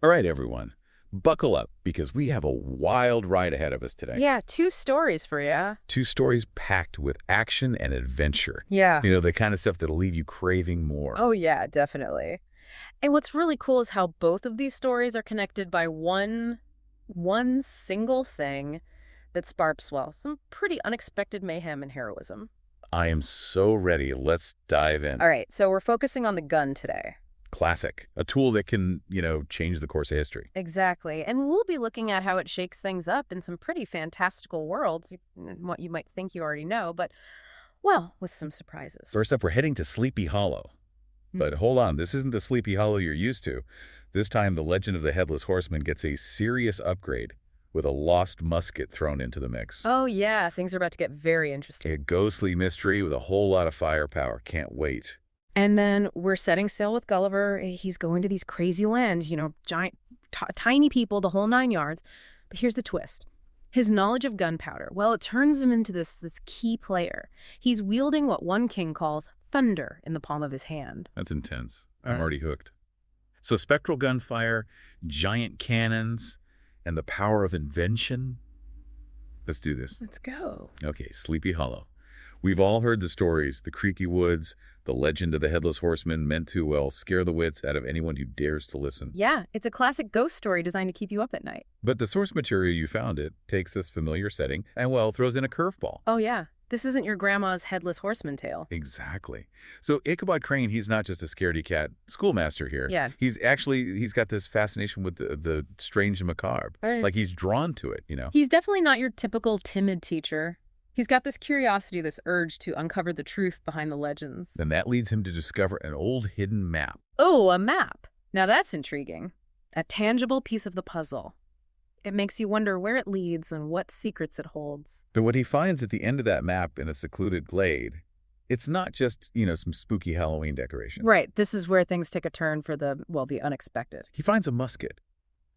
All right, everyone. Buckle up, because we have a wild ride ahead of us today. Yeah, 2 stories for you. 2 stories packed with action and adventure. Yeah. You know, the kind of stuff that'll leave you craving more. Oh, yeah, definitely. And what's really cool is how both of these stories are connected by one single thing that sparks, well, some pretty unexpected mayhem and heroism. I am so ready. Let's dive in. All right, so we're focusing on the gun today. Classic. A tool that can, change the course of history. Exactly. And we'll be looking at how it shakes things up in some pretty fantastical worlds, what you might think you already know, but, well, with some surprises. First up, we're heading to Sleepy Hollow. But hold on, this isn't the Sleepy Hollow you're used to. This time, the legend of the Headless Horseman gets a serious upgrade with a lost musket thrown into the mix. Oh, yeah, things are about to get very interesting. A ghostly mystery with a whole lot of firepower. Can't wait. And then we're setting sail with Gulliver. He's going to these crazy lands, giant, tiny people, the whole 9 yards. But here's the twist. His knowledge of gunpowder, well, it turns him into this key player. He's wielding what one king calls thunder in the palm of his hand. That's intense. I'm already hooked. So spectral gunfire, giant cannons, and the power of invention. Let's do this. Let's go. Okay, Sleepy Hollow. We've all heard the stories, the creaky woods, the legend of the Headless Horseman meant to, well, scare the wits out of anyone who dares to listen. Yeah, it's a classic ghost story designed to keep you up at night. But the source material you found takes this familiar setting and, well, throws in a curveball. Oh, yeah. This isn't your grandma's Headless Horseman tale. Exactly. So Ichabod Crane, he's not just a scaredy cat schoolmaster here. Yeah. He's got this fascination with the strange and macabre. Right. Like he's drawn to it, He's definitely not your typical timid teacher. He's got this curiosity, this urge to uncover the truth behind the legends. And that leads him to discover an old hidden map. Oh, a map. Now that's intriguing. A tangible piece of the puzzle. It makes you wonder where it leads and what secrets it holds. But what he finds at the end of that map in a secluded glade, it's not just, some spooky Halloween decoration. Right. This is where things take a turn for the unexpected. He finds a musket,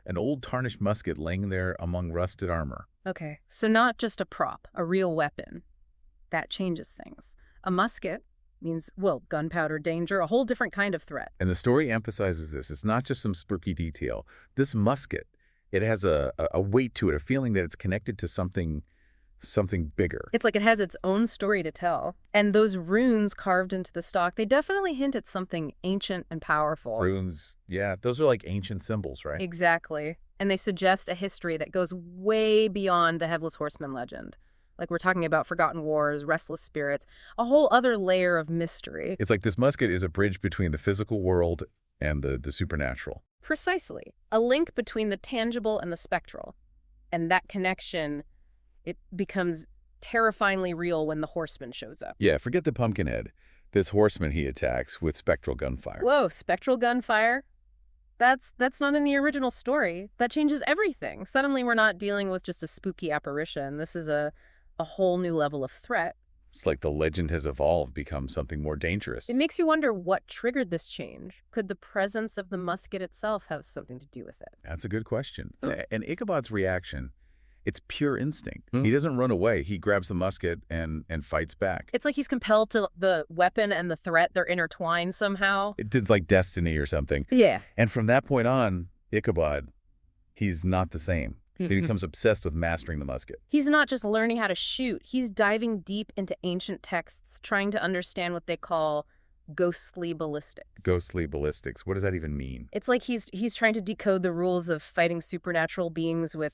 an old tarnished musket laying there among rusted armor. Okay, so not just a prop, a real weapon. That changes things. A musket means, gunpowder, danger, a whole different kind of threat. And the story emphasizes this. It's not just some spooky detail. This musket, it has a weight to it, a feeling that it's connected to something bigger. It's like it has its own story to tell. And those runes carved into the stock, they definitely hint at something ancient and powerful. Runes, yeah, those are like ancient symbols, right? Exactly. And they suggest a history that goes way beyond the Headless Horseman legend. Like we're talking about forgotten wars, restless spirits, a whole other layer of mystery. It's like this musket is a bridge between the physical world and the supernatural. Precisely. A link between the tangible and the spectral. And that connection, it becomes terrifyingly real when the horseman shows up. Yeah, forget the pumpkin head. This horseman he attacks with spectral gunfire. Whoa, spectral gunfire? That's not in the original story. That changes everything. Suddenly we're not dealing with just a spooky apparition. This is a whole new level of threat. It's like the legend has evolved, become something more dangerous. It makes you wonder what triggered this change. Could the presence of the musket itself have something to do with it? That's a good question. And Ichabod's reaction, it's pure instinct. He doesn't run away. He grabs the musket and fights back. It's like he's compelled to the weapon and the threat. They're intertwined somehow. It's like destiny or something. Yeah. And from that point on, Ichabod, he's not the same. He becomes obsessed with mastering the musket. He's not just learning how to shoot. He's diving deep into ancient texts, trying to understand what they call ghostly ballistics. Ghostly ballistics. What does that even mean? It's like he's trying to decode the rules of fighting supernatural beings with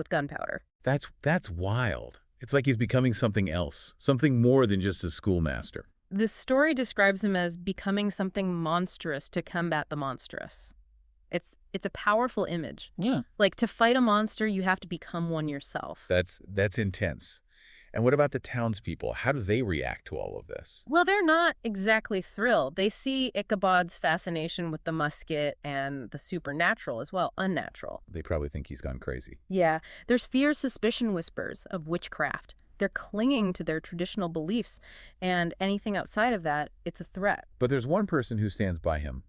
gunpowder. That's wild. It's like he's becoming something else, something more than just a schoolmaster. This story describes him as becoming something monstrous to combat the monstrous. It's a powerful image. Yeah. Like, to fight a monster, you have to become one yourself. That's intense. And what about the townspeople? How do they react to all of this? Well, they're not exactly thrilled. They see Ichabod's fascination with the musket and the supernatural as well, unnatural. They probably think he's gone crazy. Yeah, there's fear, suspicion, whispers of witchcraft. They're clinging to their traditional beliefs, and anything outside of that, it's a threat. But there's one person who stands by him,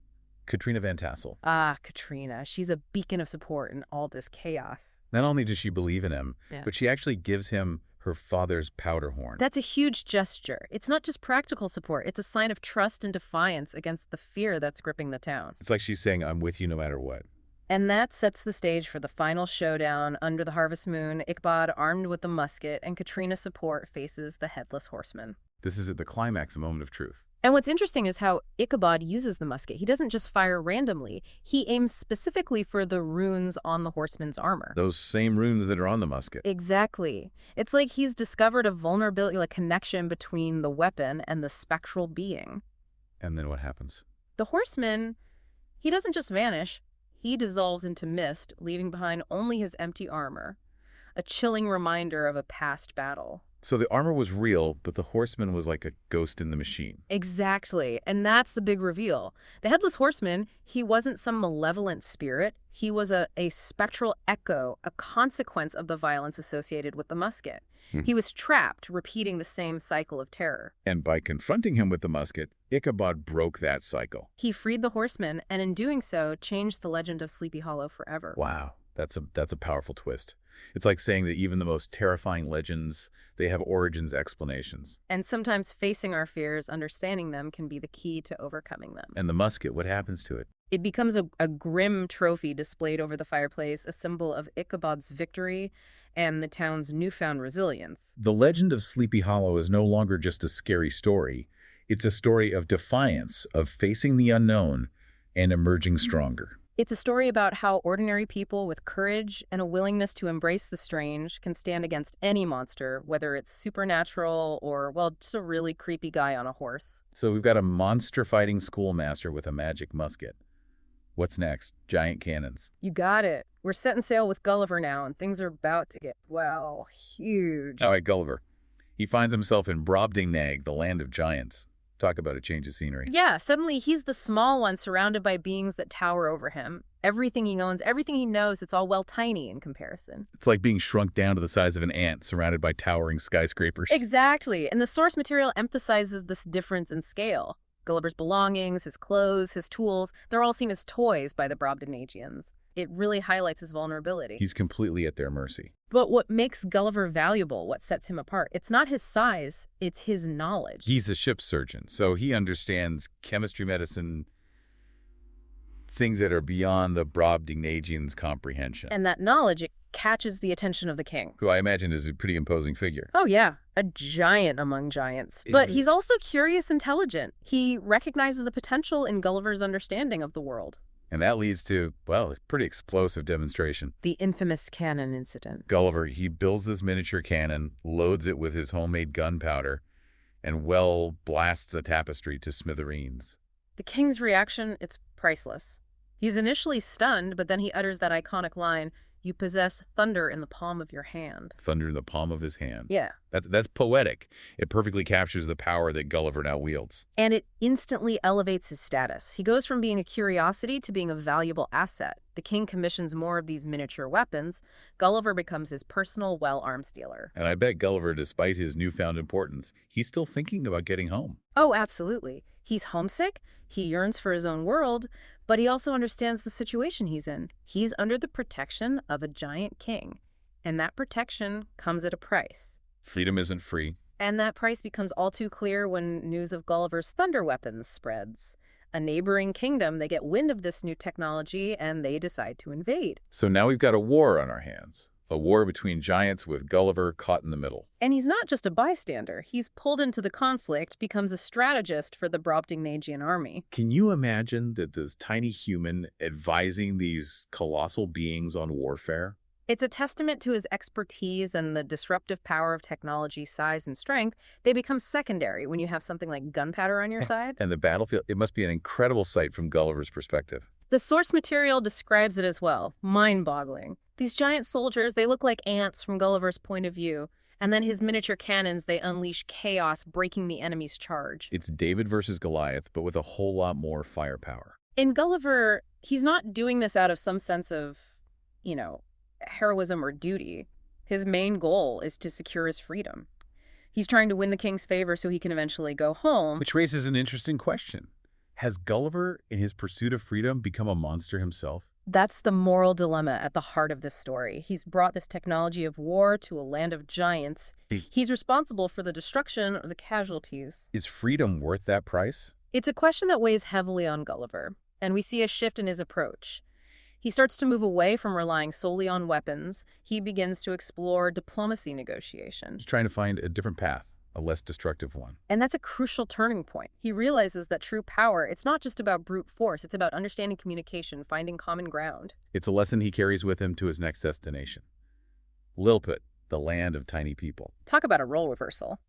Katrina Van Tassel. Ah, Katrina. She's a beacon of support in all this chaos. Not only does she believe in him, but she actually gives him her father's powder horn. That's a huge gesture. It's not just practical support. It's a sign of trust and defiance against the fear that's gripping the town. It's like she's saying, I'm with you no matter what. And that sets the stage for the final showdown under the harvest moon. Ichabod, armed with the musket, and Katrina's support, faces the Headless Horseman. This is at the climax, a moment of truth. And what's interesting is how Ichabod uses the musket. He doesn't just fire randomly. He aims specifically for the runes on the horseman's armor. Those same runes that are on the musket. Exactly. It's like he's discovered a vulnerability, a connection between the weapon and the spectral being. And then what happens? The horseman, he doesn't just vanish. He dissolves into mist, leaving behind only his empty armor, a chilling reminder of a past battle. So the armor was real, but the horseman was like a ghost in the machine. Exactly, and that's the big reveal. The Headless Horseman, he wasn't some malevolent spirit. He was a spectral echo, a consequence of the violence associated with the musket. He was trapped, repeating the same cycle of terror. And by confronting him with the musket, Ichabod broke that cycle. He freed the horseman, and in doing so, changed the legend of Sleepy Hollow forever. Wow, that's a powerful twist. It's like saying that even the most terrifying legends, they have origins explanations. And sometimes facing our fears, understanding them, can be the key to overcoming them. And the musket, what happens to it? It becomes a grim trophy displayed over the fireplace, a symbol of Ichabod's victory and the town's newfound resilience. The legend of Sleepy Hollow is no longer just a scary story. It's a story of defiance, of facing the unknown and emerging stronger. It's a story about how ordinary people with courage and a willingness to embrace the strange can stand against any monster, whether it's supernatural or, well, just a really creepy guy on a horse. So we've got a monster-fighting schoolmaster with a magic musket. What's next? Giant cannons. You got it. We're setting sail with Gulliver now, and things are about to get, well, huge. All right, Gulliver. He finds himself in Brobdingnag, the land of giants. Talk about a change of scenery. Yeah, suddenly he's the small one surrounded by beings that tower over him. Everything he owns, everything he knows, it's all, well, tiny in comparison. It's like being shrunk down to the size of an ant surrounded by towering skyscrapers. Exactly, and the source material emphasizes this difference in scale. Gulliver's belongings, his clothes, his tools, they're all seen as toys by the Brobdingnagians. It really highlights his vulnerability. He's completely at their mercy. But what makes Gulliver valuable, what sets him apart, it's not his size, it's his knowledge. He's a ship surgeon, so he understands chemistry, medicine, things that are beyond the Brobdingnagians' comprehension. And that knowledge, it catches the attention of the king. Who I imagine is a pretty imposing figure. Oh yeah, a giant among giants. But he's also curious, intelligent. He recognizes the potential in Gulliver's understanding of the world. And that leads to, well, a pretty explosive demonstration. The infamous cannon incident. Gulliver, he builds this miniature cannon, loads it with his homemade gunpowder, and, well, blasts a tapestry to smithereens. The king's reaction, it's priceless. He's initially stunned, but then he utters that iconic line, "You possess thunder in the palm of your hand." Thunder in the palm of his hand. Yeah. That's poetic. It perfectly captures the power that Gulliver now wields. And it instantly elevates his status. He goes from being a curiosity to being a valuable asset. The king commissions more of these miniature weapons. Gulliver becomes his personal well-arms dealer. And I bet Gulliver, despite his newfound importance, he's still thinking about getting home. Oh, absolutely. He's homesick. He yearns for his own world, but he also understands the situation he's in. He's under the protection of a giant king, and that protection comes at a price. Freedom isn't free. And that price becomes all too clear when news of Gulliver's thunder weapons spreads. A neighboring kingdom, they get wind of this new technology, and they decide to invade. So now we've got a war on our hands. A war between giants with Gulliver caught in the middle. And he's not just a bystander. He's pulled into the conflict, becomes a strategist for the Brobdingnagian army. Can you imagine that this tiny human advising these colossal beings on warfare? It's a testament to his expertise and the disruptive power of technology, size, and strength. They become secondary when you have something like gunpowder on your side. And the battlefield, it must be an incredible sight from Gulliver's perspective. The source material describes it as well. Mind-boggling. These giant soldiers, they look like ants from Gulliver's point of view. And then his miniature cannons, they unleash chaos, breaking the enemy's charge. It's David versus Goliath, but with a whole lot more firepower. In Gulliver, he's not doing this out of some sense of, heroism or duty. His main goal is to secure his freedom. He's trying to win the king's favor so he can eventually go home. Which raises an interesting question. Has Gulliver, in his pursuit of freedom, become a monster himself? That's the moral dilemma at the heart of this story. He's brought this technology of war to a land of giants. He's responsible for the destruction or the casualties. Is freedom worth that price? It's a question that weighs heavily on Gulliver, and we see a shift in his approach. He starts to move away from relying solely on weapons. He begins to explore diplomacy negotiation. He's trying to find a different path, a less destructive one. And that's a crucial turning point. He realizes that true power, it's not just about brute force, it's about understanding communication, finding common ground. It's a lesson he carries with him to his next destination. Lilliput, the land of tiny people. Talk about a role reversal.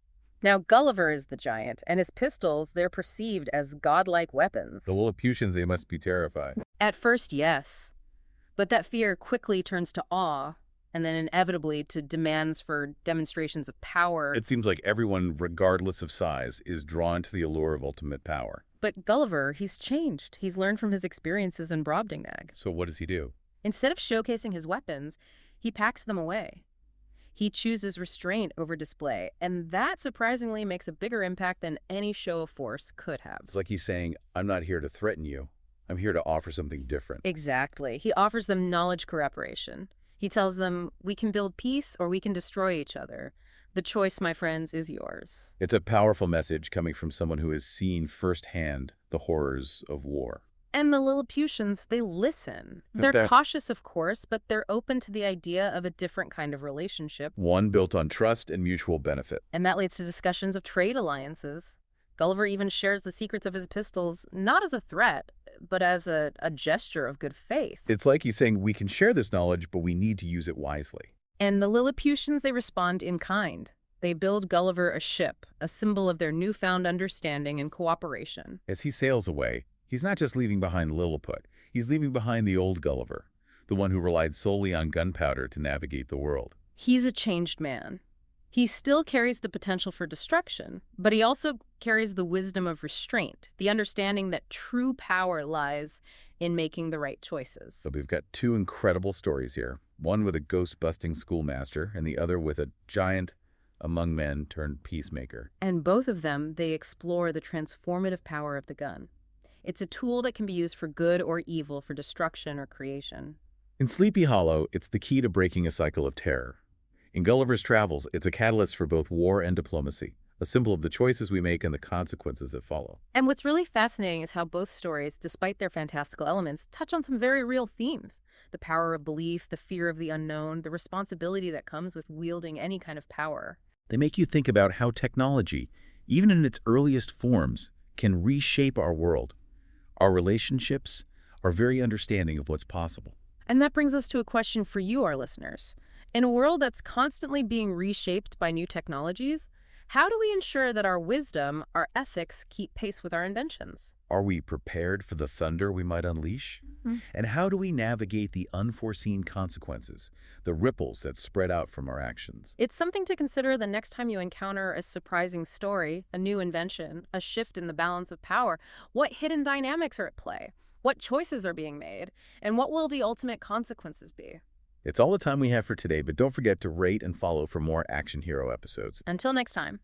Now, Gulliver is the giant, and his pistols, they're perceived as godlike weapons. The Lilliputians, they must be terrified. At first, yes. But that fear quickly turns to awe, and then inevitably to demands for demonstrations of power. It seems like everyone, regardless of size, is drawn to the allure of ultimate power. But Gulliver, he's changed. He's learned from his experiences in Brobdingnag. So what does he do? Instead of showcasing his weapons, he packs them away. He chooses restraint over display, and that surprisingly makes a bigger impact than any show of force could have. It's like he's saying, I'm not here to threaten you. I'm here to offer something different. Exactly. He offers them knowledge cooperation. He tells them, we can build peace or we can destroy each other. The choice, my friends, is yours. It's a powerful message coming from someone who has seen firsthand the horrors of war. And the Lilliputians, they listen. They're cautious, of course, but they're open to the idea of a different kind of relationship. One built on trust and mutual benefit. And that leads to discussions of trade alliances. Gulliver even shares the secrets of his pistols, not as a threat, but as a gesture of good faith. It's like he's saying, we can share this knowledge, but we need to use it wisely. And the Lilliputians, they respond in kind. They build Gulliver a ship, a symbol of their newfound understanding and cooperation. As he sails away, he's not just leaving behind Lilliput. He's leaving behind the old Gulliver, the one who relied solely on gunpowder to navigate the world. He's a changed man. He still carries the potential for destruction, but he also carries the wisdom of restraint, the understanding that true power lies in making the right choices. So we've got two incredible stories here, one with a ghost-busting schoolmaster and the other with a giant among men turned peacemaker. And both of them, they explore the transformative power of the gun. It's a tool that can be used for good or evil, for destruction or creation. In Sleepy Hollow, it's the key to breaking a cycle of terror. In Gulliver's Travels, it's a catalyst for both war and diplomacy, a symbol of the choices we make and the consequences that follow. And what's really fascinating is how both stories, despite their fantastical elements, touch on some very real themes. The power of belief, the fear of the unknown, the responsibility that comes with wielding any kind of power. They make you think about how technology, even in its earliest forms, can reshape our world, our relationships, our very understanding of what's possible. And that brings us to a question for you, our listeners. In a world that's constantly being reshaped by new technologies, how do we ensure that our wisdom, our ethics, keep pace with our inventions? Are we prepared for the thunder we might unleash? And how do we navigate the unforeseen consequences, the ripples that spread out from our actions? It's something to consider the next time you encounter a surprising story, a new invention, a shift in the balance of power. What hidden dynamics are at play? What choices are being made? And what will the ultimate consequences be? It's all the time we have for today, but don't forget to rate and follow for more Action Hero episodes. Until next time.